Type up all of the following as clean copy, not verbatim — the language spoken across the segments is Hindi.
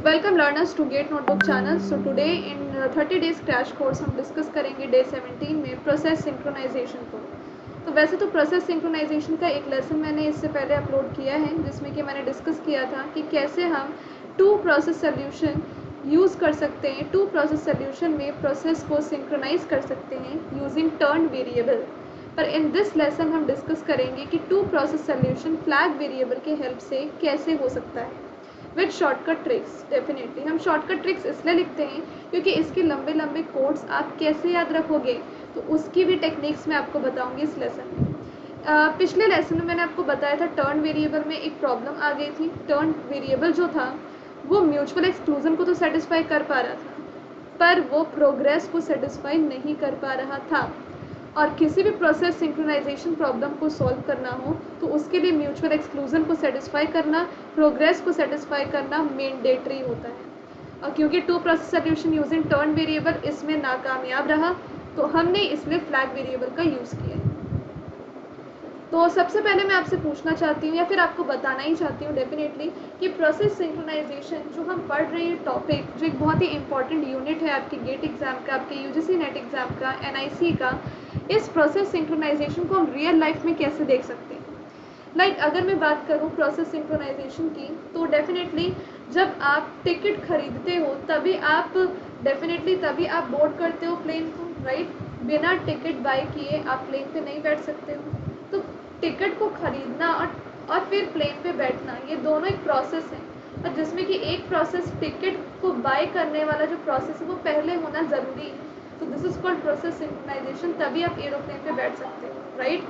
Welcome learners to GATE notebook channel. So today in 30 days crash course हम डिस्कस करेंगे डे 17 में प्रोसेस सिंक्रोनाइजेशन को। तो वैसे तो प्रोसेस सिंक्रोनाइजेशन का एक लेसन मैंने इससे पहले अपलोड किया है, जिसमें कि मैंने डिस्कस किया था कि कैसे हम टू प्रोसेस सोल्यूशन यूज़ कर सकते हैं, टू प्रोसेस सोल्यूशन में प्रोसेस को सिंक्रोनाइज कर सकते हैं यूजिंग टर्न वेरिएबल। पर इन दिस लेसन हम डिस्कस करेंगे कि two process solution flag variable के हेल्प से कैसे हो सकता है विथ शॉर्टकट ट्रिक्स। डेफिनेटली हम शॉर्टकट ट्रिक्स इसलिए लिखते हैं क्योंकि इसके लंबे लंबे कोड्स आप कैसे याद रखोगे, तो उसकी भी टेक्निक्स मैं आपको बताऊंगी इस लेसन में। पिछले लेसन में मैंने आपको बताया था टर्न वेरिएबल में एक प्रॉब्लम आ गई थी। टर्न वेरिएबल जो था वो म्यूचुअल एक्सक्लूजन को तो सेटिस्फाई कर पा रहा था, पर वो प्रोग्रेस को सेटिस्फाई नहीं कर पा रहा था। और किसी भी प्रोसेस सिंक्रोनाइजेशन प्रॉब्लम को सॉल्व करना हो तो उसके लिए म्यूचुअल एक्सक्लूजन को सेटिस्फाई करना, प्रोग्रेस को सेटिस्फाई करना मैंडेटरी होता है। और क्योंकि two process solution using turn variable इसमें नाकामयाब रहा, तो हमने इसलिए फ्लैग वेरिएबल का यूज़ किया है। तो सबसे पहले मैं आपसे पूछना चाहती हूँ या फिर आपको बताना ही चाहती हूँ डेफिनेटली कि प्रोसेस सिंक्रोनाइजेशन जो हम पढ़ रहे हैं टॉपिक, जो एक बहुत ही इंपॉर्टेंट यूनिट है आपके गेट एग्जाम का, आपके यूजीसी नेट एग्जाम का, एनआईसी का, इस प्रोसेस सिंक्रोनाइजेशन को हम रियल लाइफ में कैसे देख सकते हैं। अगर मैं बात करूँ प्रोसेस सिंक्रोनाइजेशन की, तो डेफिनेटली जब आप टिकट खरीदते हो तभी आप बोर्ड करते हो प्लेन को, राइट। बिना टिकट बाय किए आप प्लेन पे नहीं बैठ सकते हो। तो टिकट को खरीदना और फिर प्लेन पे बैठना, ये दोनों एक प्रोसेस है, और जिसमें कि एक प्रोसेस टिकट को बाय करने वाला जो प्रोसेस है वो पहले होना ज़रूरी है। तो this is called process synchronisation, तभी आप एरोप्लेन पे बैठ सकते हो, राइट।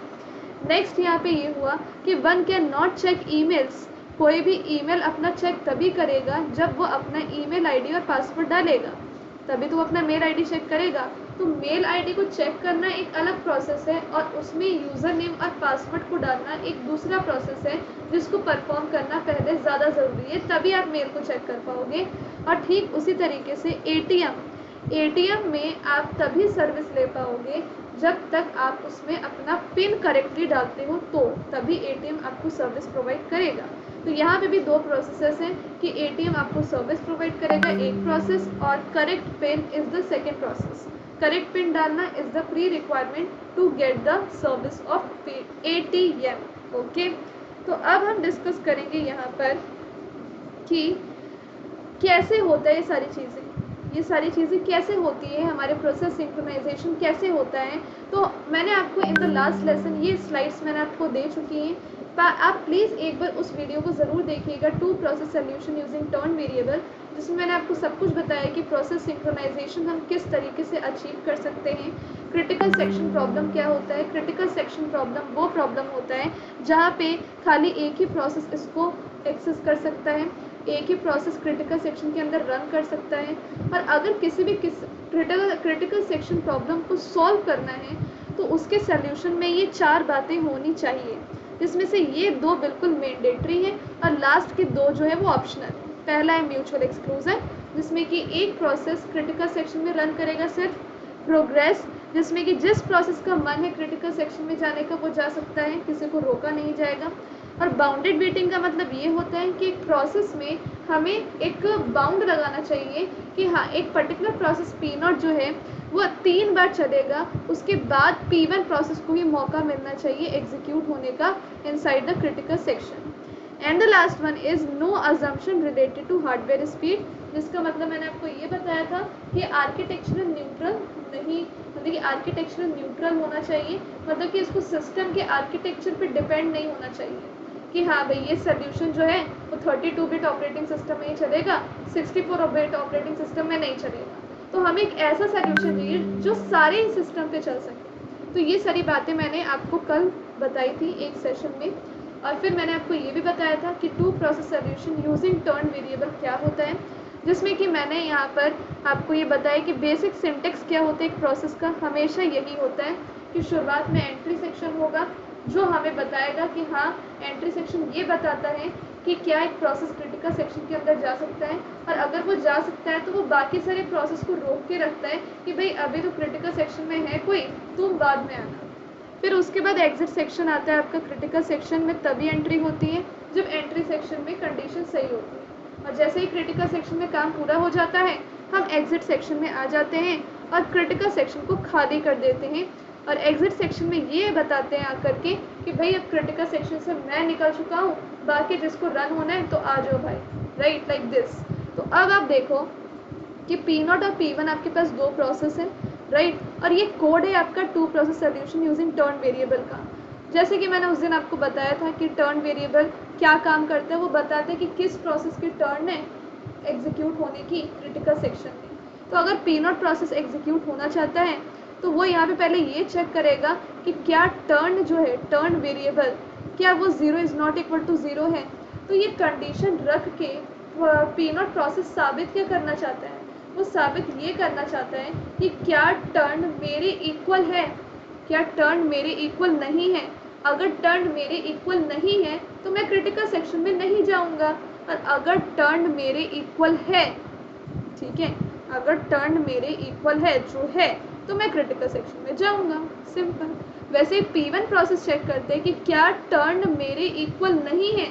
नेक्स्ट यहाँ पे ये हुआ कि one cannot check emails. कोई भी ईमेल अपना चेक तभी करेगा जब वो अपना ईमेल आईडी और पासवर्ड डालेगा, तभी तो वो अपना मेल आईडी चेक करेगा। तो मेल आईडी को चेक करना एक अलग प्रोसेस है, और उसमें यूज़र नेम और पासवर्ड को डालना एक दूसरा प्रोसेस है, जिसको परफॉर्म करना पहले ज़्यादा ज़रूरी है, तभी आप मेल को चेक कर पाओगे। और ठीक उसी तरीके से एटीएम में आप तभी सर्विस ले पाओगे जब तक आप उसमें अपना पिन करेक्टली डालते हो, तो तभी एटीएम आपको सर्विस प्रोवाइड करेगा। तो यहाँ पे भी दो प्रोसेसेस हैं कि एटीएम आपको सर्विस प्रोवाइड करेगा एक प्रोसेस, और correct pin is the second process. Correct pin डालना is the pre requirement to get the service of ATM. Okay, तो अब हम डिस्कस करेंगे यहाँ पर कि कैसे होता है ये सारी चीज़ें कैसे होती है, हमारे प्रोसेस सिंक्रोनाइजेशन कैसे होता है। तो मैंने आपको इन द लास्ट लेसन ये स्लाइड्स मैंने आपको दे चुकी हैं, पर आप प्लीज़ एक बार उस वीडियो को ज़रूर देखिएगा, two process solution using turn variable, जिसमें मैंने आपको सब कुछ बताया कि प्रोसेस सिंक्रोनाइजेशन हम किस तरीके से अचीव कर सकते हैं। क्रिटिकल सेक्शन प्रॉब्लम क्या होता है? क्रिटिकल सेक्शन प्रॉब्लम वो प्रॉब्लम होता है जहाँ पे खाली एक ही प्रोसेस इसको एक्सेस कर सकता है, एक ही प्रोसेस क्रिटिकल सेक्शन के अंदर रन कर सकता है। और अगर किसी भी क्रिटिकल सेक्शन प्रॉब्लम को सॉल्व करना है तो उसके सल्यूशन में ये चार बातें होनी चाहिए, जिसमें से ये दो बिल्कुल मैंडेटरी हैं और लास्ट के दो जो है वो ऑप्शनल है। पहला है म्यूचुअल एक्सक्लूजन, जिसमें कि एक प्रोसेस क्रिटिकल सेक्शन में रन करेगा सिर्फ। प्रोग्रेस, जिसमें कि जिस प्रोसेस का मन है क्रिटिकल सेक्शन में जाने का वो जा सकता है, किसी को रोका नहीं जाएगा। और बाउंडेड वेटिंग का मतलब ये होता है कि एक प्रोसेस में हमें एक बाउंड लगाना चाहिए कि हाँ, एक पर्टिकुलर प्रोसेस P0 जो है वो 3 बार चलेगा, उसके बाद P1 प्रोसेस को ही मौका मिलना चाहिए एग्जीक्यूट होने का inside the critical section. And the last one is no assumption related to hardware speed, जिसका मतलब मैंने आपको ये बताया था कि आर्किटेक्चरल न्यूट्रल नहीं, मतलब कि आर्किटेक्चरल न्यूट्रल होना चाहिए, मतलब कि इसको सिस्टम के आर्किटेक्चर पे डिपेंड नहीं होना चाहिए कि हाँ भाई ये सोल्यूशन जो है वो 32 बिट ऑपरेटिंग सिस्टम में ही चलेगा, 64 बिट ऑपरेटिंग सिस्टम में नहीं चलेगा। तो हमें एक ऐसा सोल्यूशन चाहिए जो सारे सिस्टम पे चल सके। तो ये सारी बातें मैंने आपको कल बताई थी एक सेशन में, और फिर मैंने आपको ये भी बताया था कि two process solution using turn variable क्या होता है, जिसमें कि मैंने यहाँ पर आपको ये बताया कि बेसिक सिंटेक्स क्या होता है एक प्रोसेस का। हमेशा यही होता है कि शुरुआत में एंट्री सेक्शन होगा जो हमें बताएगा कि हाँ, एंट्री सेक्शन ये बताता है कि क्या एक प्रोसेस क्रिटिकल सेक्शन के अंदर जा सकता है, और अगर वो जा सकता है तो वो बाकी सारे प्रोसेस को रोक के रखता है कि भाई अभी तो क्रिटिकल सेक्शन में है कोई, तुम बाद में आना। फिर उसके बाद एग्जिट सेक्शन आता है आपका क्रिटिकल सेक्शन में, तभी एंट्री होती है जब एंट्री सेक्शन में कंडीशन सही होती है। और जैसे ही क्रिटिकल सेक्शन में काम पूरा हो जाता है हम एग्जिट सेक्शन में आ जाते हैं और क्रिटिकल सेक्शन को खाली कर देते हैं और एग्जिट सेक्शन में ये बताते हैं आकर के कि भाई अब क्रिटिकल सेक्शन से मैं निकल चुका हूँ, बाकी जिसको रन होना है तो आ जाओ भाई, राइट, लाइक दिस। तो अब आप देखो कि P0 और P1 आपके पास दो प्रोसेस है, राइट, और ये कोड है आपका two process solution using turn variable का। जैसे कि मैंने उस दिन आपको बताया था कि टर्न वेरिएबल क्या काम करता है, वो बताते हैं कि किस प्रोसेस की टर्न है एग्जीक्यूट होने की क्रिटिकल सेक्शन में। तो अगर P0 प्रोसेस एग्जीक्यूट होना चाहता है तो वो यहाँ पे पहले ये चेक करेगा कि क्या टर्न जो है टर्न वेरिएबल क्या वो 0 इज़ नॉट इक्वल टू 0 है। तो ये कंडीशन रख के P0 प्रोसेस साबित क्या करना चाहता है, वो साबित ये करना चाहता है कि क्या टर्न मेरे इक्वल है, क्या टर्न मेरे इक्वल नहीं है। अगर टर्न मेरे इक्वल नहीं है तो मैं क्रिटिकल सेक्शन में नहीं जाऊंगा, और अगर टर्न मेरे इक्वल है, ठीक है, अगर टर्न मेरे इक्वल है जो है तो मैं क्रिटिकल सेक्शन में जाऊंगा, सिंपल। वैसे P1 प्रोसेस चेक करते हैं कि क्या टर्न मेरे इक्वल नहीं है।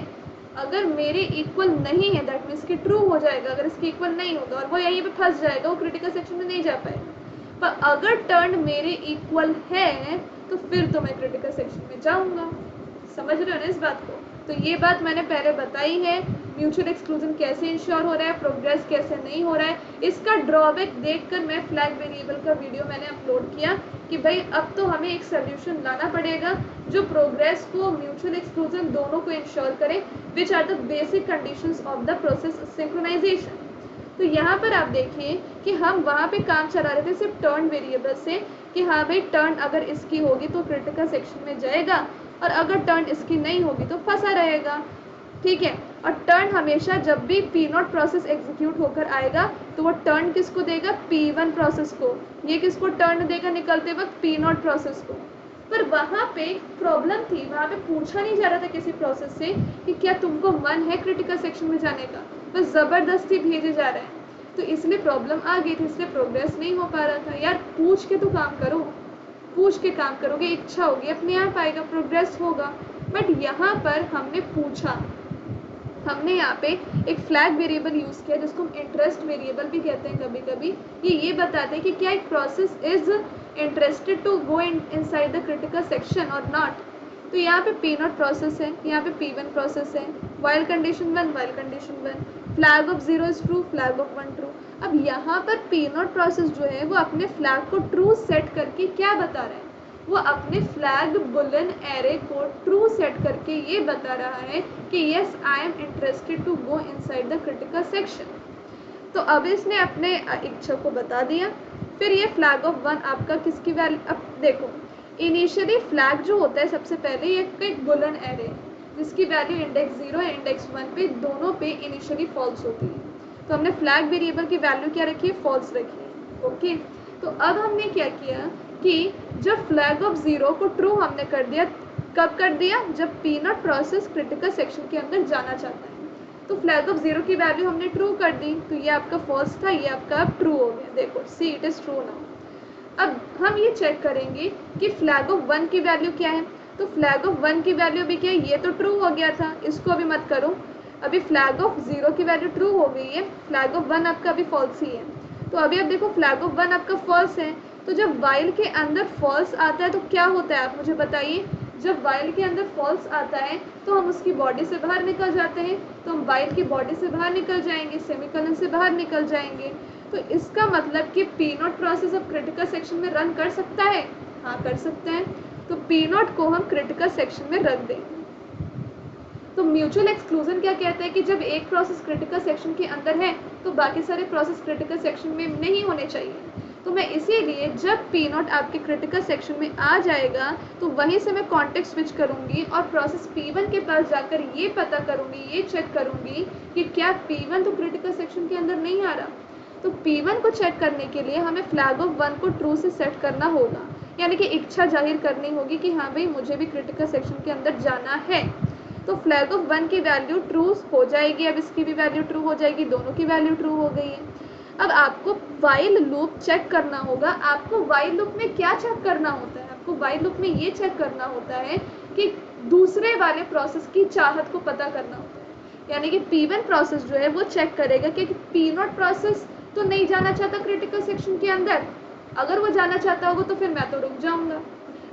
अगर मेरे इक्वल नहीं है दैट मीन्स कि ट्रू हो जाएगा, अगर इसके इक्वल नहीं होगा और वो यहीं पे फंस जाएगा, वो क्रिटिकल सेक्शन में नहीं जा पाएगा। पर अगर टर्न मेरे इक्वल है तो फिर तो मैं क्रिटिकल सेक्शन में जाऊंगा। समझ रहे हो ना इस बात को? तो ये बात मैंने पहले बताई है, म्यूचुअल एक्सक्लूजन कैसे इंश्योर हो रहा है, प्रोग्रेस कैसे नहीं हो रहा है। इसका ड्रॉबैक देखकर मैं फ्लैग वेरिएबल का वीडियो मैंने अपलोड किया कि भाई अब तो हमें एक सोल्यूशन लाना पड़ेगा जो प्रोग्रेस को म्यूचुअल एक्सक्लूजन दोनों को इंश्योर करे, which are the basic conditions of the process synchronisation. तो यहाँ पर आप देखिए कि हम वहाँ पे काम चला रहे थे सिर्फ टर्न वेरिएबल से कि हाँ भाई टर्न अगर इसकी होगी तो क्रिटिकल सेक्शन में जाएगा और अगर टर्न इसकी नहीं होगी तो फंसा रहेगा, ठीक है। और टर्न हमेशा जब भी P0 प्रोसेस एग्जीक्यूट होकर आएगा तो वो टर्न किसको देगा, P1 प्रोसेस को। ये किसको टर्न देगा निकलते वक्त, P0 प्रोसेस को। पर वहाँ पे प्रॉब्लम थी, वहाँ पे पूछा नहीं जा रहा था किसी प्रोसेस से कि क्या तुमको मन है क्रिटिकल सेक्शन में जाने का, बस ज़बरदस्ती भेजे जा रहे हैं। तो इसलिए प्रॉब्लम आ गई थी, इसलिए प्रोग्रेस नहीं हो पा रहा था। यार पूछ के तो काम करो, पूछ के काम करोगे, इच्छा होगी अपने आप आएगा, प्रोग्रेस होगा। बट यहाँ पर हमने पूछा, हमने यहाँ पे एक फ्लैग वेरिएबल यूज़ किया जिसको हम इंटरेस्ट वेरिएबल भी कहते हैं कभी कभी। ये बताते हैं कि क्या एक process is interested to go inside the critical section और नॉट। तो यहाँ पे P0 प्रोसेस है, यहाँ पे P1 प्रोसेस है, while condition 1 while condition 1, flag of 0 is true, flag of 1 true. अब यहाँ पर P0 प्रोसेस जो है वो अपने फ्लैग को ट्रू सेट करके क्या बता रहा है, वो अपने फ्लैग बुलियन एरे को ट्रू सेट करके ये बता रहा है कि yes I am interested to go inside the critical section. तो अब इसने अपने इच्छा को बता दिया। फिर ये फ्लैग ऑफ 1 आपका किसकी वैल्यू, अब देखो इनिशियली फ्लैग जो होता है सबसे पहले ये एक बुलियन एरे जिसकी वैल्यू इंडेक्स 0 है इंडेक्स 1 पे, दोनों पे इनिशियली फॉल्स होती है। तो हमने फ्लैग वेरिएबल की वैल्यू क्या रखी है, फॉल्स रखी है, ओके। तो अब हमने क्या किया कि जब फ्लैग ऑफ 0 को ट्रू हमने कर दिया, कब कर दिया, जब P0 प्रोसेस क्रिटिकल सेक्शन के अंदर जाना चाहता है। तो फ्लैग ऑफ 0 की वैल्यू हमने ट्रू कर दी, तो ये आपका फॉल्स था, ये आपका अब ट्रू हो गया। देखो see it is true now. अब हम ये चेक करेंगे कि फ्लैग ऑफ 1 की वैल्यू क्या है। तो फ्लैग ऑफ 1 की वैल्यू भी क्या है, ये तो ट्रू हो गया था, इसको अभी मत करो। अभी फ्लैग ऑफ 0 की वैल्यू ट्रू हो गई है, फ्लैग ऑफ 1 आपका अभी फॉल्स ही है। तो अभी अब देखो फ्लैग ऑफ 1 आपका फॉल्स है, तो जब वाइल के अंदर फॉल्स आता है तो क्या होता है आप मुझे बताइए। जब वाइल के अंदर फॉल्स आता है तो हम उसकी बॉडी से बाहर निकल जाते हैं, तो हम वाइल की बॉडी से बाहर निकल जाएंगे, सेमीकोलन से बाहर निकल जाएंगे। तो इसका मतलब कि P0 प्रोसेस अब क्रिटिकल सेक्शन में रन कर सकता है, हाँ कर सकते हैं। तो P0 को हम क्रिटिकल सेक्शन में रख देंगे। तो म्यूचुअल एक्सक्लूजन क्या कहता है कि जब एक प्रोसेस क्रिटिकल सेक्शन के अंदर है तो बाकी सारे प्रोसेस क्रिटिकल सेक्शन में नहीं होने चाहिए। तो मैं इसीलिए जब P0 आपके क्रिटिकल सेक्शन में आ जाएगा तो वहीं से मैं कॉन्टेक्स्ट स्विच करूंगी और प्रोसेस P1 के पास जाकर ये पता करूंगी, ये चेक करूंगी कि क्या P1 तो क्रिटिकल सेक्शन के अंदर नहीं आ रहा। तो P1 को चेक करने के लिए हमें फ्लैग ऑफ 1 को ट्रू से सेट करना होगा, यानी कि इच्छा जाहिर करनी होगी कि हाँ भाई मुझे भी क्रिटिकल सेक्शन के अंदर जाना है। तो फ्लैग ऑफ 1 की वैल्यू ट्रू हो जाएगी, अब इसकी भी वैल्यू ट्रू हो जाएगी, दोनों की वैल्यू ट्रू हो गई है। अब आपको वाइल लूप चेक करना होगा। आपको वाइल लूप में क्या चेक करना होता है, आपको वाइल लूप में ये चेक करना होता है कि दूसरे वाले प्रोसेस की चाहत को पता करना होता है। यानी कि P1 प्रोसेस जो है वो चेक करेगा कि P0 प्रोसेस तो नहीं जाना चाहता क्रिटिकल सेक्शन के अंदर, अगर वो जाना चाहता होगा तो फिर मैं तो रुक जाऊंगा।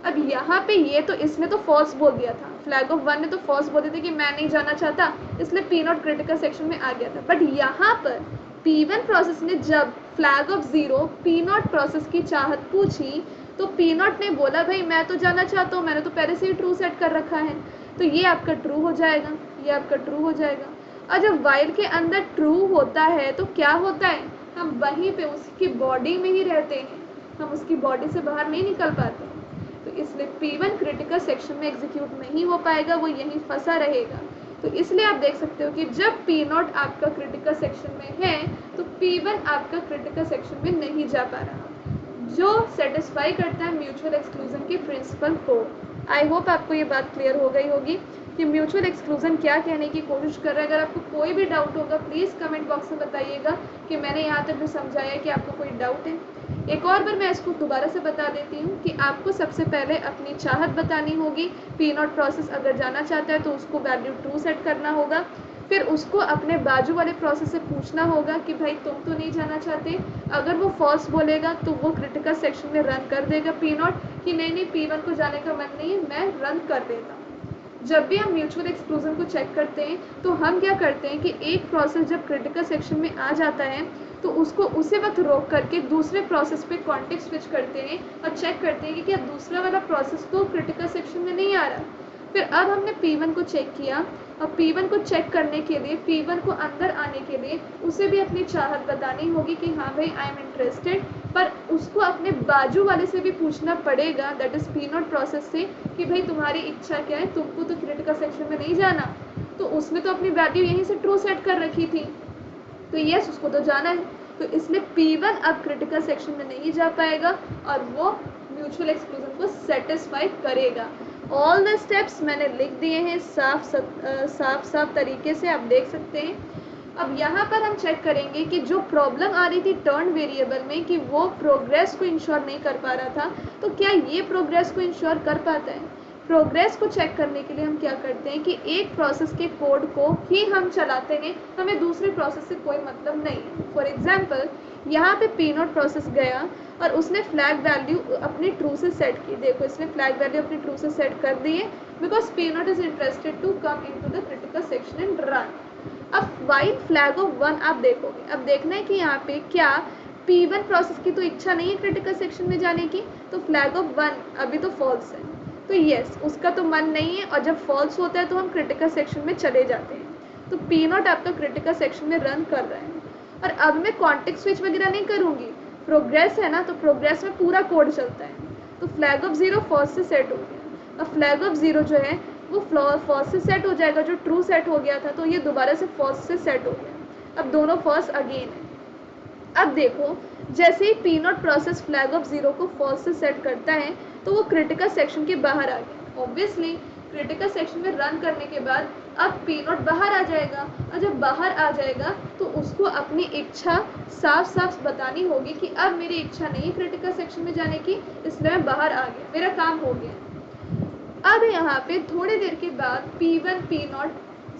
अब यहाँ पे ये तो इसने तो फॉल्स बोल दिया था, फ्लैग ऑफ 1 ने तो फॉल्स बोल दिया था कि मैं नहीं जाना चाहता, इसलिए P0 क्रिटिकल सेक्शन में आ गया था। बट यहाँ पर P1 प्रोसेस ने जब फ्लैग ऑफ 0 P0 प्रोसेस की चाहत पूछी तो P0 ने बोला भाई मैं तो जाना चाहता हूँ, मैंने तो पहले से ही ट्रू सेट कर रखा है, तो ये आपका ट्रू हो जाएगा, ये आपका ट्रू हो जाएगा। और जब वाइल के अंदर ट्रू होता है तो क्या होता है, हम वहीं पे उसकी बॉडी में ही रहते हैं, हम उसकी बॉडी से बाहर नहीं निकल पाते, तो इसलिए P1 क्रिटिकल सेक्शन में एग्जीक्यूट नहीं हो पाएगा, वो यहीं फंसा रहेगा। तो इसलिए आप देख सकते हो कि जब P0 आपका क्रिटिकल सेक्शन में है तो P1 आपका क्रिटिकल सेक्शन में नहीं जा पा रहा, जो सेटिस्फाई करता है म्यूचुअल एक्सक्लूजन के प्रिंसिपल को। आई होप आपको ये बात क्लियर हो गई होगी कि म्यूचुअल एक्सक्लूजन क्या कहने की कोशिश कर रहा है। अगर आपको कोई भी डाउट होगा प्लीज़ कमेंट बॉक्स में बताइएगा कि मैंने यहाँ तक जो समझाया है कि आपको कोई डाउट है। एक और बार मैं इसको दोबारा से बता देती हूँ कि आपको सबसे पहले अपनी चाहत बतानी होगी, P0 प्रोसेस अगर जाना चाहता है तो उसको वैल्यू ट्रू सेट करना होगा, फिर उसको अपने बाजू वाले प्रोसेस से पूछना होगा कि भाई तुम तो नहीं जाना चाहते, अगर वो फॉल्स बोलेगा तो वो क्रिटिकल सेक्शन में रन कर देगा P0 कि नहीं P1 को जाने का मन नहीं है, मैं रन कर देता हूँ। जब भी हम म्यूचुअल एक्सक्लूजन को चेक करते हैं तो हम क्या करते हैं कि एक प्रोसेस जब क्रिटिकल सेक्शन में आ जाता है तो उसको उसी वक्त रोक करके दूसरे प्रोसेस पे कॉन्टेक्स्ट स्विच करते हैं और चेक करते हैं कि क्या दूसरा वाला प्रोसेस तो क्रिटिकल सेक्शन में नहीं आ रहा। फिर अब हमने P1 को चेक किया और P1 को चेक करने के लिए, P1 को अंदर आने के लिए उसे भी अपनी चाहत बतानी होगी कि हाँ भाई आई एम इंटरेस्टेड, पर उसको अपने बाजू वाले से भी पूछना पड़ेगा, दैट इज़ P0 प्रोसेस से, कि भाई तुम्हारी इच्छा क्या है, तुमको तो क्रिटिकल सेक्शन में नहीं जाना, तो उसने तो अपनी वैल्यू यहीं से ट्रू सेट कर रखी थी, तो यस उसको तो जाना है, तो इसलिए P1 अब क्रिटिकल सेक्शन में नहीं जा पाएगा और वो म्यूचुअल एक्सक्लूजन को सेटिस्फाई करेगा। ऑल द स्टेप्स मैंने लिख दिए हैं साफ तरीके से, आप देख सकते हैं। अब यहाँ पर हम चेक करेंगे कि जो प्रॉब्लम आ रही थी टर्न वेरिएबल में कि वो प्रोग्रेस को इंश्योर नहीं कर पा रहा था, तो क्या ये प्रोग्रेस को इंश्योर कर पाता है। प्रोग्रेस को चेक करने के लिए हम क्या करते हैं कि एक प्रोसेस के कोड को ही हम चलाते हैं, हमें दूसरे प्रोसेस से कोई मतलब नहीं है। फॉर एग्जांपल यहाँ पे P0 प्रोसेस गया और उसने फ्लैग वैल्यू अपनी ट्रू से सेट की, देखो इसने फ्लैग वैल्यू अपनी ट्रू से सेट कर दी है because P0 is interested to come into the critical section and run. अब वाइल फ्लैग ऑफ 1 आप देखोगे, अब देखना है कि यहाँ पे क्या P1 प्रोसेस की तो इच्छा नहीं है क्रिटिकल सेक्शन में जाने की, तो फ्लैग ऑफ 1 अभी तो फॉल्स है, तो यस उसका तो मन नहीं है, और जब फॉल्स होता है तो हम क्रिटिकल सेक्शन में चले जाते हैं, तो P0 आपका क्रिटिकल सेक्शन में रन कर रहा है। और अब मैं कॉन्टेक्स्ट स्विच वगैरह नहीं करूँगी, प्रोग्रेस है ना, तो प्रोग्रेस में पूरा कोड चलता है, तो फ्लैग ऑफ 0 फॉल्स से सेट हो गया, अब फ्लैग ऑफ 0 जो है वो फॉल्स से सेट हो जाएगा, जो ट्रू सेट हो गया था तो ये दोबारा से फॉल्स से सेट हो गया, अब दोनों फॉल्स अगेन है। अब देखो जैसे ही P0 प्रोसेस फ्लैग ऑफ 0 को फॉल्स से सेट करता है तो वो क्रिटिकल सेक्शन के बाहर आ गया, ऑब्वियसली क्रिटिकल सेक्शन में रन करने के बाद अब P0 बाहर आ जाएगा, और जब बाहर आ जाएगा तो उसको अपनी इच्छा साफ साफ बतानी होगी कि अब मेरी इच्छा नहीं क्रिटिकल सेक्शन में जाने की, इसलिए मैं बाहर आ गया, मेरा काम हो गया। अब यहाँ पे थोड़ी देर के बाद P1 P0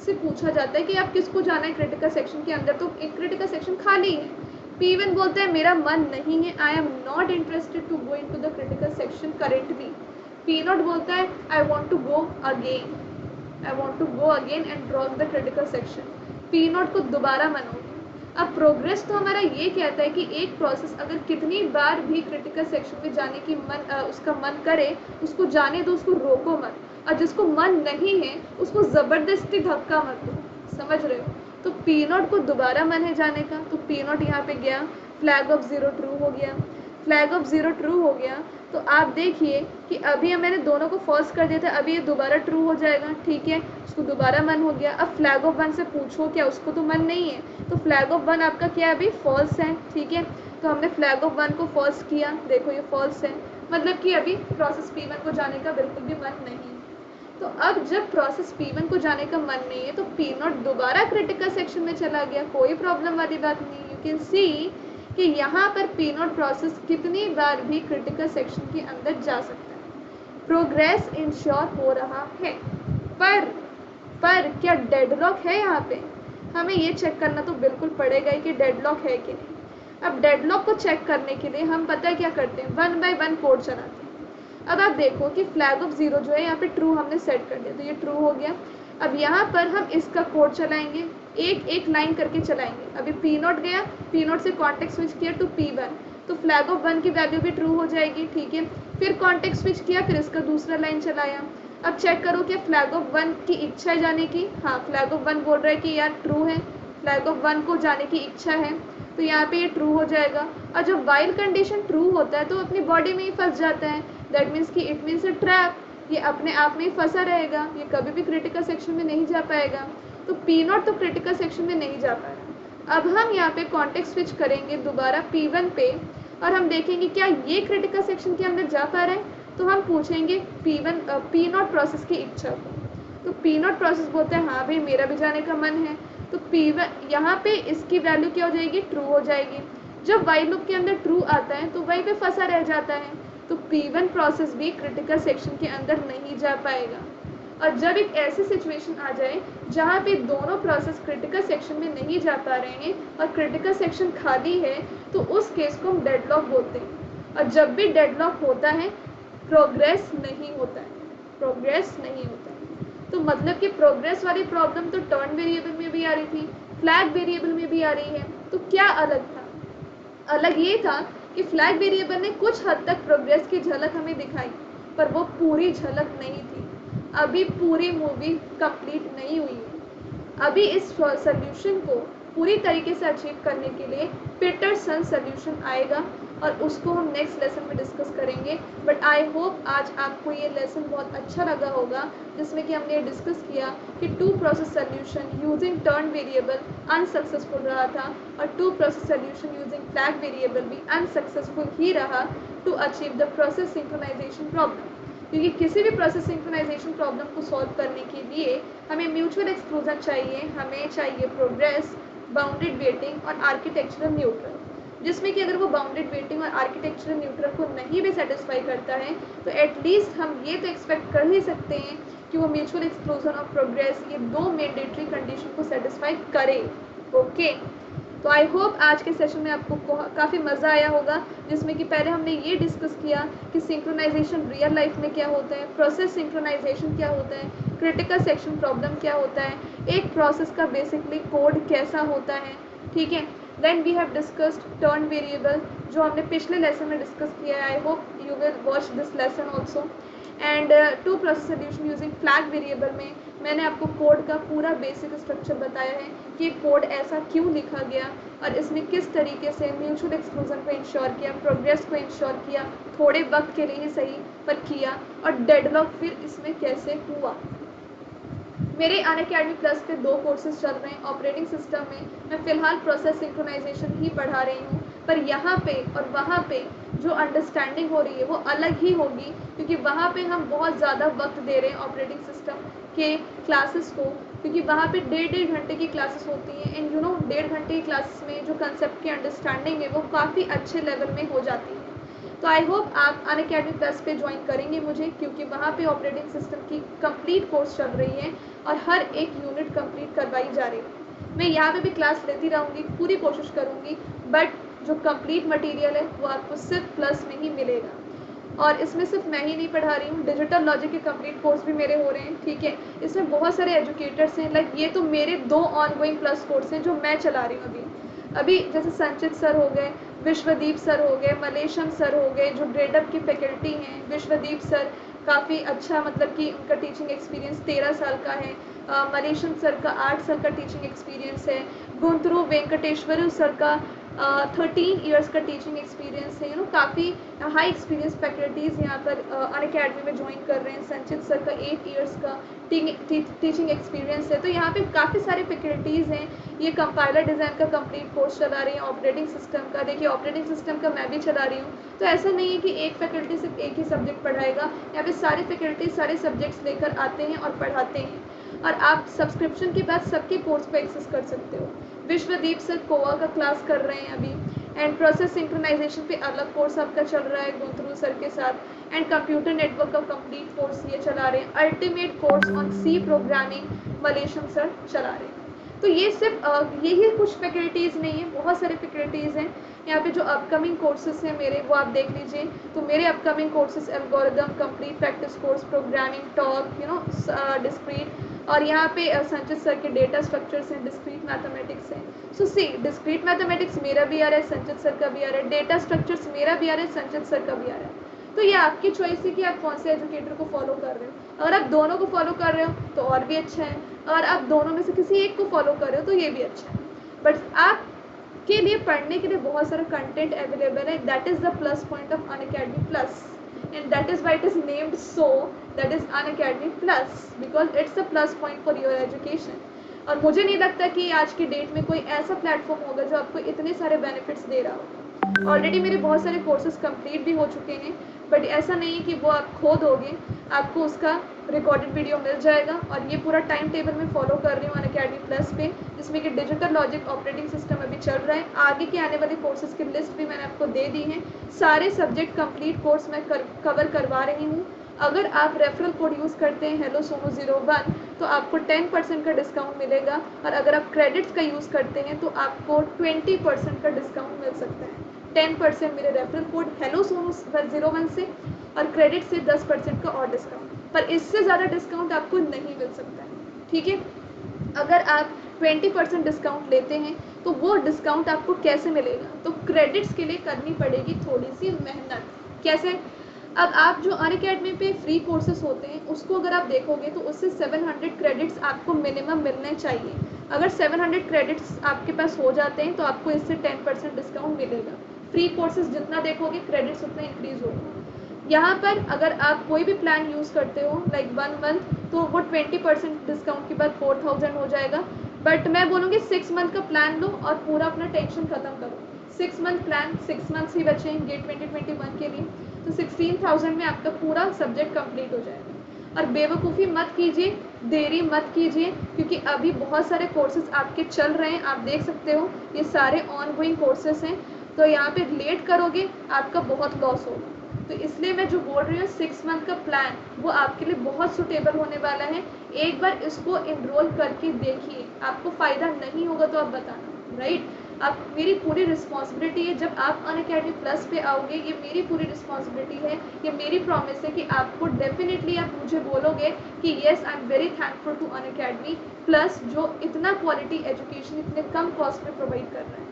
से पूछा जाता है कि आप किसको जाना है क्रिटिकल सेक्शन के अंदर, तो एक क्रिटिकल सेक्शन खाली है, P1 बोलता है मेरा मन नहीं है, I am not interested to go into the critical section currently. P0 बोलता है I want to go again, I want to go again and drop the critical section. P0 को दोबारा मन हो गया। अब प्रोग्रेस तो हमारा ये कहता है कि एक प्रोसेस अगर कितनी बार भी क्रिटिकल सेक्शन में जाने की उसका मन करे, उसको जाने दो, उसको रोको मत, और जिसको मन नहीं है उसको ज़बरदस्ती धक्का मत दो, समझ रहे हो। तो P0 को दोबारा मन है जाने का, तो P0 यहाँ पे गया, फ्लैग ऑफ 0 ट्रू हो गया, फ्लैग ऑफ 0 ट्रू हो गया, तो आप देखिए कि अभी मैंने दोनों को फॉल्स कर दिया था, अभी ये दोबारा ट्रू हो जाएगा, ठीक है, उसको दोबारा मन हो गया। अब फ्लैग ऑफ 1 से पूछो क्या उसको तो मन नहीं है, तो फ्लैग ऑफ 1 आपका क्या अभी फॉल्स है, ठीक है, तो हमने फ्लैग ऑफ 1 को फॉल्स किया, देखो ये फॉल्स है, मतलब कि अभी प्रोसेस P1 को जाने का बिल्कुल भी मन नहीं है। तो अब जब प्रोसेस P1 को जाने का मन नहीं है तो P0 दोबारा क्रिटिकल सेक्शन में चला गया, कोई प्रॉब्लम वाली बात नहीं। यू कैन सी कि यहाँ पर P0 प्रोसेस कितनी बार भी क्रिटिकल सेक्शन के अंदर जा सकता है, प्रोग्रेस इंश्योर हो रहा है। पर पर क्या डेडलॉक है यहाँ पे? हमें ये चेक करना तो बिल्कुल पड़ेगा ही कि डेडलॉक है कि नहीं। अब डेडलॉक को चेक करने के लिए हम पता है क्या करते हैं, 1 बाय 1 कोड चलाते हैं। अब आप देखो कि फ्लैग ऑफ 0 जो है यहाँ पे ट्रू हमने सेट कर दिया, तो ये ट्रू हो गया। अब यहाँ पर हम इसका कोड चलाएंगे, एक एक लाइन करके चलाएंगे। अभी P0 गया, P0 से कॉन्टेक्स्ट स्विच किया टू P1, तो फ्लैग ऑफ 1 की वैल्यू भी ट्रू हो जाएगी, ठीक है। फिर कॉन्टेक्स्ट स्विच किया, फिर इसका दूसरा लाइन चलाया। अब चेक करो कि फ्लैग ऑफ 1 की इच्छा है जाने की, हाँ फ्लैग ऑफ 1 बोल रहा है कि यार ट्रू है, फ्लैग ऑफ 1 को जाने की इच्छा है, तो यहाँ पे ये ट्रू हो जाएगा। और जब वाइल कंडीशन ट्रू होता है तो अपनी बॉडी में ही फंस जाता है, दैट मीन्स कि इट मीन्स अ ट्रैप, ये अपने आप में ही फंसा रहेगा, ये कभी भी क्रिटिकल सेक्शन में नहीं जा पाएगा। तो P0 तो क्रिटिकल सेक्शन में नहीं जा पाएगा। अब हम यहाँ पे कॉन्टेक्स्ट स्विच करेंगे दोबारा P1 पे, और हम देखेंगे क्या ये क्रिटिकल सेक्शन के अंदर जा पा रहा है। तो हम पूछेंगे P0 प्रोसेस की इच्छा को, तो P0 प्रोसेस बोलता है हाँ भाई मेरा भी जाने का मन है, तो P1 यहाँ पे इसकी वैल्यू क्या हो जाएगी, ट्रू हो जाएगी। जब वाइल लूप के अंदर ट्रू आता है तो वहीं पे फंसा रह जाता है, तो P1 प्रोसेस भी क्रिटिकल सेक्शन के अंदर नहीं जा पाएगा। और जब एक ऐसी सिचुएशन आ जाए जहाँ पे दोनों प्रोसेस क्रिटिकल सेक्शन में नहीं जा पा रहे हैं और क्रिटिकल सेक्शन खाली है, तो उस केस को हम डेडलॉक बोलते हैं। और जब भी डेडलॉक होता है प्रोग्रेस नहीं होता है, प्रोग्रेस नहीं होता है। तो मतलब कि प्रोग्रेस वाली प्रॉब्लम तो टर्न वेरिएबल में भी आ रही थी, फ्लैग वेरिएबल में भी आ रही है। तो क्या अलग था? अलग ये था कि फ्लैग वेरिएबल ने कुछ हद तक प्रोग्रेस की झलक हमें दिखाई, पर वो पूरी झलक नहीं थी। अभी पूरी मूवी कंप्लीट नहीं हुई है। अभी इस सोल्यूशन को पूरी तरीके से अचीव करने के लिए पीटरसन सोल्यूशन आएगा, और उसको हम नेक्स्ट लेसन में डिस्कस करेंगे। बट आई होप आज आपको ये लेसन बहुत अच्छा लगा होगा, जिसमें कि हमने डिस्कस किया कि 2 process solution using turn variable unsuccessful रहा था, और 2 process solution using flag variable भी अनसक्सेसफुल ही रहा to achieve the process synchronisation problem. क्योंकि किसी भी प्रोसेस सिंक्रोनाइजेशन प्रॉब्लम को सॉल्व करने के लिए हमें म्यूचुअल एक्सक्लूजन चाहिए, हमें चाहिए प्रोग्रेस, बाउंडेड वेटिंग और आर्किटेक्चरल न्यूट्रल, जिसमें कि अगर वो बाउंडेड वेटिंग और आर्किटेक्चरल न्यूट्रल को नहीं भी सेटिस्फाई करता है तो एटलीस्ट हम ये तो एक्सपेक्ट कर ही सकते हैं कि वो म्यूचुअल एक्सक्लूजन और प्रोग्रेस, ये 2 मैंडेटरी कंडीशन को सेटिस्फाई करे। ओके, तो आई होप आज के सेशन में आपको काफ़ी मज़ा आया होगा, जिसमें कि पहले हमने ये डिस्कस किया कि सिंक्रोनाइजेशन रियल लाइफ में क्या होता है, प्रोसेस सिंक्रोनाइजेशन क्या होता है, क्रिटिकल सेक्शन प्रॉब्लम क्या होता है, एक प्रोसेस का बेसिकली कोड कैसा होता है, ठीक है। Then we have discussed turn variable, जो हमने पिछले लेसन में डिस्कस किया है। I hope you will watch this lesson also. And 2 process solution using flag variable में मैंने आपको कोड का पूरा बेसिक स्ट्रक्चर बताया है कि कोड ऐसा क्यों लिखा गया और इसमें किस तरीके से म्यूचुअल एक्सक्लूजन को इंश्योर किया, प्रोग्रेस को इंश्योर किया, थोड़े वक्त के लिए ही सही पर किया, और डेडलॉक फिर इसमें कैसे हुआ। मेरे अनअकैडमी प्लस के 2 कोर्सेज चल रहे हैं। ऑपरेटिंग सिस्टम में मैं फ़िलहाल प्रोसेस सिंक्रोनाइजेशन ही पढ़ा रही हूँ, पर यहाँ पे और वहाँ पे जो अंडरस्टैंडिंग हो रही है वो अलग ही होगी, क्योंकि वहाँ पे हम बहुत ज़्यादा वक्त दे रहे हैं ऑपरेटिंग सिस्टम के क्लासेस को, क्योंकि वहाँ पे 1.5 घंटे की क्लासेस होती हैं। एंड 1.5 घंटे की क्लासेस में जो कंसेप्ट की अंडरस्टैंडिंग है वो काफ़ी अच्छे लेवल में हो जाती है। तो आई होप आप अनअकैडमी प्लस पे ज्वाइन करेंगे मुझे, क्योंकि वहाँ पे ऑपरेटिंग सिस्टम की कंप्लीट कोर्स चल रही है और हर एक यूनिट कंप्लीट करवाई जा रही है। मैं यहाँ पे भी क्लास लेती रहूँगी, पूरी कोशिश करूँगी, बट जो कंप्लीट मटेरियल है वो आपको सिर्फ प्लस में ही मिलेगा। और इसमें सिर्फ मैं ही नहीं पढ़ा रही हूँ, डिजिटल लॉजिक के कंप्लीट कोर्स भी मेरे हो रहे हैं, ठीक है। इसमें बहुत सारे एजुकेटर्स हैं, लाइक ये तो मेरे 2 ऑनगोइंग प्लस कोर्स हैं जो मैं चला रही हूँ अभी जैसे संचित सर हो गए, विश्वदीप सर हो गए, मलेशम सर हो गए, जो ग्रेडअप की फैकल्टी हैं। विश्वदीप सर काफ़ी अच्छा, मतलब कि उनका टीचिंग एक्सपीरियंस 13 साल का है। मलेशम सर का 8 साल का टीचिंग एक्सपीरियंस है। गुंतुरु वेंकटेश्वरु सर का 13 ईयर्स का टीचिंग एक्सपीरियंस है। काफ़ी हाई एक्सपीरियंस फैकल्टीज़ यहाँ पर अनअकैडमी में ज्वाइन कर रहे हैं। संचित सर का 8 ईयर्स का टीचिंग एक्सपीरियंस है। तो यहाँ पे काफ़ी सारी फैकल्टीज़ हैं। ये कंपाइलर डिज़ाइन का कंप्लीट कोर्स चला रही हैं, ऑपरेटिंग सिस्टम का। देखिए ऑपरेटिंग सिस्टम का मैं भी चला रही हूँ, तो ऐसा नहीं है कि एक फैकल्टी सिर्फ एक ही सब्जेक्ट पढ़ाएगा। यहाँ पे सारे फैकल्टी सारे सब्जेक्ट्स लेकर आते हैं और पढ़ाते हैं, और आप सब्सक्रिप्शन के बाद सबके कोर्स को एक्सेस कर सकते हो। विश्वदीप सर कोवा का क्लास कर रहे हैं अभी, एंड प्रोसेस सिंक्रोनाइजेशन पे अलग कोर्स आपका चल रहा है गुंतरू सर के साथ, एंड कंप्यूटर नेटवर्क का कंप्लीट कोर्स ये चला रहे हैं। Ultimate course on C programming Malaysian sir चला रहे हैं। तो ये सिर्फ यही कुछ फैकल्टीज़ नहीं है, बहुत सारे फैकल्टीज़ हैं। यहाँ पे जो अपकमिंग कोर्सेज हैं मेरे, वो आप देख लीजिए। तो मेरे upcoming courses algorithm, complete practice course, programming, talk, discrete, और यहाँ पे संचित सर के डेटा स्ट्रक्चर्स हैं, डिस्क्रीट मैथमेटिक्स हैं। सो सी डिस्क्रीट मैथमेटिक्स मेरा भी आ रहा है, संचित सर का भी आ रहा है, डेटा स्ट्रक्चर्स मेरा भी आ रहा है, संचित सर का भी आ रहा है। तो ये आपकी चॉइस है कि आप कौन से एजुकेटर को फॉलो कर रहे हो। अगर आप दोनों को फॉलो कर रहे हो तो और भी अच्छा है, और आप दोनों में से किसी एक को फॉलो कर रहे हो तो ये भी अच्छा है। बट आप के लिए पढ़ने के लिए बहुत सारा कंटेंट अवेलेबल है। That is the plus point of Unacademy plus, and that is why it is named so, that is Unacademy plus, because it's the plus point for your education. और मुझे नहीं लगता कि आज की डेट में कोई ऐसा प्लेटफॉर्म होगा जो आपको इतने सारे बेनिफिट्स दे रहा हो। ऑलरेडी मेरे बहुत सारे कोर्सेज कंप्लीट भी हो चुके हैं, बट ऐसा नहीं है कि वो आप खो दोगे, आपको उसका रिकॉर्डेड वीडियो मिल जाएगा। और ये पूरा टाइम टेबल मैं फॉलो कर रही हूँ अनअकैडमी प्लस पे, जिसमें कि डिजिटल लॉजिक ऑपरेटिंग सिस्टम अभी चल रहा है। आगे के आने वाले कोर्सेज की लिस्ट भी मैंने आपको दे दी है। सारे सब्जेक्ट कंप्लीट कोर्स मैं कवर करवा रही हूँ। अगर आप रेफरल कोड यूज़ करते हैं हेलो सोनू 01 तो आपको 10% का डिस्काउंट मिलेगा, और अगर आप क्रेडिट्स का यूज़ करते हैं तो आपको 20% का डिस्काउंट मिल सकता है। 10% मेरे रेफरल कोड हेलो सोनू 01 से, और क्रेडिट से 10% का और डिस्काउंट, पर इससे ज़्यादा डिस्काउंट आपको नहीं मिल सकता है। ठीक है, अगर आप 20% डिस्काउंट लेते हैं तो वो डिस्काउंट आपको कैसे मिलेगा, तो क्रेडिट्स के लिए करनी पड़ेगी थोड़ी सी मेहनत। कैसे? अब आप जो अनअकैडमी पे फ्री कोर्सेज होते हैं उसको अगर आप देखोगे तो उससे 700 क्रेडिट्स आपको मिनिमम मिलने चाहिए। अगर 700 क्रेडिट्स आपके पास हो जाते हैं तो आपको इससे 10% डिस्काउंट मिलेगा। फ्री कोर्सेज जितना देखोगे क्रेडिट्स उतना इंक्रीज होगा। यहाँ पर अगर आप कोई भी प्लान यूज़ करते हो लाइक 1 मंथ, तो वो 20% डिस्काउंट के बाद 4000 हो जाएगा। बट मैं बोलूँगी 6 मंथ का प्लान लो और पूरा अपना टेंशन ख़त्म करो। 6 मंथ प्लान, 6 मंथ्स ही बचे हैं गेट 2021 के लिए, तो 16,000 में आपका पूरा सब्जेक्ट कंप्लीट हो जाएगा। और बेवकूफ़ी मत कीजिए, देरी मत कीजिए, क्योंकि अभी बहुत सारे कोर्सेज आपके चल रहे हैं, आप देख सकते हो ये सारे ऑन गोइंग कोर्सेज हैं। तो यहाँ पे लेट करोगे आपका बहुत लॉस होगा। तो इसलिए मैं जो बोल रही हूँ 6 मंथ का प्लान वो आपके लिए बहुत सुटेबल होने वाला है। एक बार इसको इनरोल करके देखिए, आपको फ़ायदा नहीं होगा तो आप बताना, राइट। आप मेरी पूरी रिस्पॉन्सिबिलिटी है, जब आप अनअकैडमी प्लस पे आओगे ये मेरी पूरी रिस्पॉन्सिबिलिटी है, ये मेरी प्रॉमिस है कि आपको डेफिनेटली आप मुझे बोलोगे कि yes I am very thankful to Unacademy plus, जो इतना क्वालिटी एजुकेशन इतने कम कॉस्ट में प्रोवाइड कर रहा है।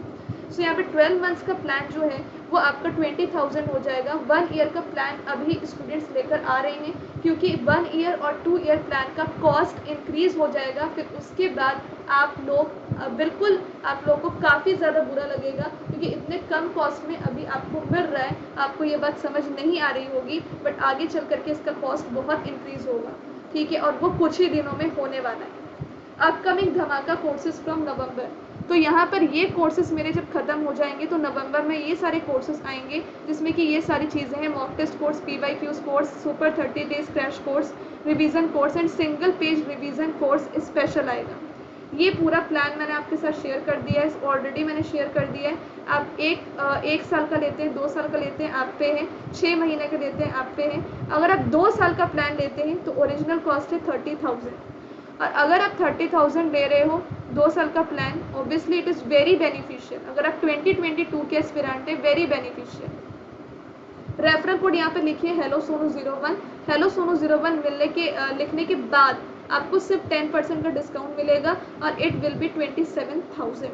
सो यहाँ पे 12 मंथ्स का प्लान जो है वो आपका 20,000 हो जाएगा। 1 ईयर का प्लान अभी स्टूडेंट्स लेकर आ रहे हैं, क्योंकि 1 ईयर और 2 ईयर प्लान का कॉस्ट इंक्रीज़ हो जाएगा। फिर उसके बाद आप लोग बिल्कुल आप लोगों को काफ़ी ज़्यादा बुरा लगेगा, क्योंकि इतने कम कॉस्ट में अभी आपको मिल रहा है। आपको ये बात समझ नहीं आ रही होगी, बट आगे चल करके इसका कॉस्ट बहुत इंक्रीज़ होगा। ठीक है, और वो कुछ ही दिनों में होने वाला है। अपकमिंग धमाका कोर्सेज फ्रॉम नवंबर, तो यहाँ पर ये कोर्सेज मेरे जब ख़त्म हो जाएंगे तो नवंबर में ये सारे कोर्सेज आएंगे, जिसमें कि ये सारी चीज़ें हैं, mock test course, PYQs course, super 30 days crash course, revision course and single page revision course special आएगा। ये पूरा प्लान मैंने आपके साथ शेयर कर दिया है, ऑलरेडी मैंने शेयर कर दिया है। आप एक साल का लेते हैं, 2 साल का लेते हैं, आप पे है। 6 महीने का लेते हैं, आप पे है। अगर आप 2 साल का प्लान लेते हैं तो ओरिजिनल कॉस्ट है 30,000, और अगर आप 30,000 ले रहे हो 2 साल का plan, obviously it is very beneficial. अगर आप 2022 के एस्पिरेंट है, वेरी बेनिफिशियल। रेफरल कोड यहाँ पे लिखिए हेलो सोनू 01। हेलो सोनू 01 लिखने के बाद आपको सिर्फ 10% का डिस्काउंट मिलेगा, और इट विल बी 27,000।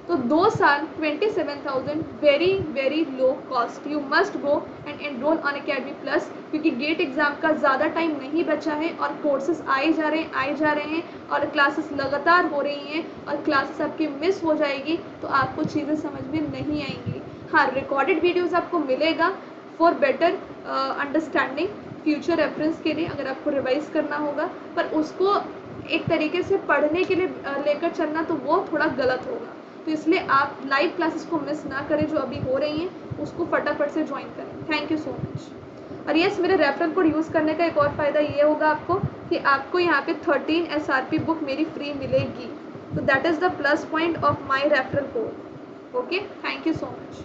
तो 2 साल 27,000, very very low cost. You must go and enrol Unacademy plus, क्योंकि गेट एग्ज़ाम का ज़्यादा टाइम नहीं बचा है, और कोर्सेज आए जा रहे हैं, और क्लासेस लगातार हो रही हैं, और क्लासेस आपकी मिस हो जाएगी तो आपको चीज़ें समझ में नहीं आएंगी। हाँ, रिकॉर्डेड वीडियोज़ आपको मिलेगा for better understanding, future reference के लिए अगर आपको रिवाइज करना होगा, पर उसको एक तरीके से पढ़ने के लिए लेकर चलना तो वो थोड़ा गलत होगा। तो इसलिए आप लाइव क्लासेस को मिस ना करें, जो अभी हो रही हैं उसको फटाफट से ज्वाइन करें। Thank you so much. और यस, मेरे रेफरल कोड यूज़ करने का एक और फ़ायदा ये होगा आपको कि आपको यहाँ पे 13 SRP बुक मेरी फ्री मिलेगी। तो that is the plus point of my referral code. Okay, thank you so much.